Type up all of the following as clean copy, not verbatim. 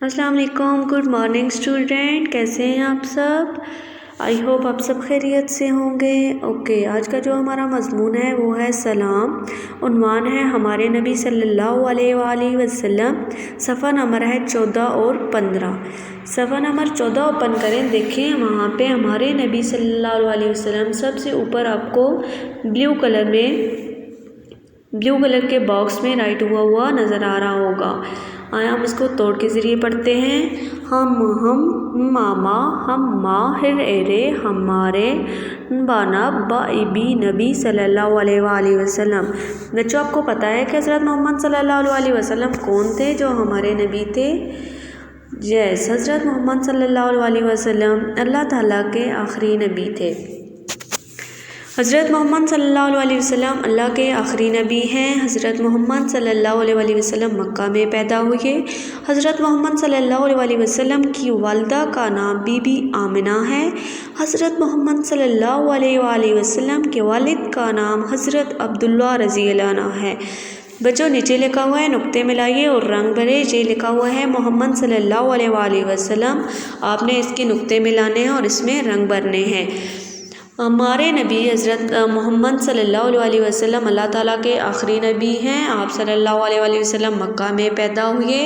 अस्सलाम वालेकुम, good morning student. कैसे हैं आप सब? आई होप आप सब खैरियत से होंगे। ओके, आज का जो हमारा मज़मून है वो है सलाम। उन्वान है हमारे नबी सल्लल्लाहु अलैहि वसल्लम। सफ़ा नंबर है 14 और 15। सफ़ा नंबर 14 ओपन करें, देखें वहाँ पे हमारे नबी सल्लल्लाहु अलैहि वसल्लम सबसे ऊपर आपको ब्लू कलर के बॉक्स में राइट हुआ नज़र आ रहा होगा। आया हम इसको तोड़ के ज़रिए पढ़ते हैं। हम मामा हम माहिर एरे हमारे बाना बाइबी नबी सल्लल्लाहु अलैहि वसल्लम। बच्चों, आपको पता है कि हज़रत मोहम्मद सल्लल्लाहु अलैहि वसल्लम कौन थे जो हमारे नबी थे? यस, हज़रत मोहम्मद सल्लल्लाहु अलैहि वसल्लम अल्लाह ताला के आखिरी नबी थे। हज़रत मोहम्मद सल्लल्लाहु अलैहि वसल्लम अल्लाह के आखिरी नबी हैं। हज़रत मोहम्मद सल्लल्लाहु अलैहि वसल्लम मक्का में पैदा हुए। हज़रत मोहम्मद सल्लल्लाहु अलैहि वसल्लम की वालिदा का नाम बीबी आमिना है। हज़रत मोहम्मद सल्लल्लाहु अलैहि वसल्लम के वालिद का नाम हज़रत अब्दुल्ला रज़ियल्लाहु अन्हु है। बच्चों, नीचे लिखा हुआ है नुक्ते मिलाइए और रंग भरे। ये लिखा हुआ है मोहम्मद सल्लल्लाहु अलैहि वसल्लम, आपने इसके नुक्ते मिलाने हैं और इसमें रंग भरने हैं। हमारे नबी हज़रत मोहम्मद सल्लल्लाहु अलैहि वसल्लम अल्लाह ताला के आखिरी नबी हैं। आप सल्लल्लाहु अलैहि वसल्लम मक्का में पैदा हुए।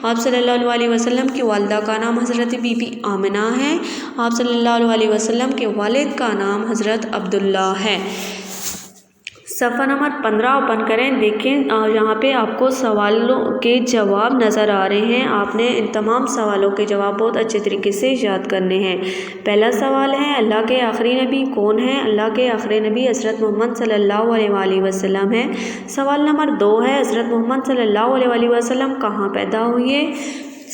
आप सल्लल्लाहु अलैहि वसल्लम की वालिदा का नाम हज़रत बीबी आमिना है। आप सल्लल्लाहु अलैहि वसल्लम के वालिद का नाम हज़रत अब्दुल्ला है। सफ़ा नंबर 15 ओपन करें, देखें यहाँ पे आपको सवालों के जवाब नज़र आ रहे हैं। आपने इन तमाम सवालों के जवाब बहुत अच्छे तरीके से याद करने हैं। पहला सवाल है, अल्लाह के आखिरी नबी कौन है? अल्लाह के आखिरी नबी हज़रत मोहम्मद सल्लल्लाहु अलैहि वसल्लम है। सवाल नंबर 2 है, हज़रत मोहम्मद सल्लल्लाहु अलैहि वसल्लम कहाँ पैदा हुए?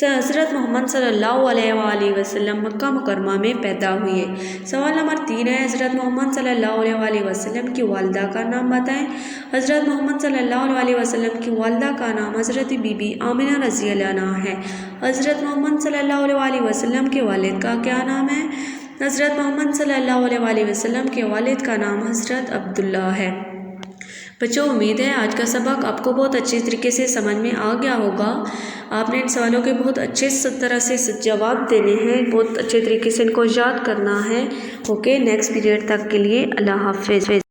हज़रत मोहम्मद सल्लल्लाहु अलैहि वसल्लम मक्का मुकरमा में पैदा हुए। सवाल नंबर 3 है, हज़रत मोहम्मद सल्लल्लाहु अलैहि वसल्लम की वालिदा का नाम बताएं। हज़रत मोहम्मद सल्लल्लाहु अलैहि वसल्लम की वालिदा का नाम हज़रत बीबी आमिना रज़ियल्लाहु अन्हा है। हज़रत मोहम्मद सल्लल्लाहु अलैहि वसल्लम के वालिद का क्या नाम है? हज़रत मोहम्मद सल्लल्लाहु अलैहि वसल्लम के वालिद का नाम हज़रत अब्दुल्ला है। बच्चों, उम्मीद है आज का सबक आपको बहुत अच्छे तरीके से समझ में आ गया होगा। आपने इन सवालों के बहुत अच्छे तरह से जवाब देने हैं, बहुत अच्छे तरीके से इनको याद करना है। ओके, नेक्स्ट पीरियड तक के लिए अल्लाह हाफ़िज़।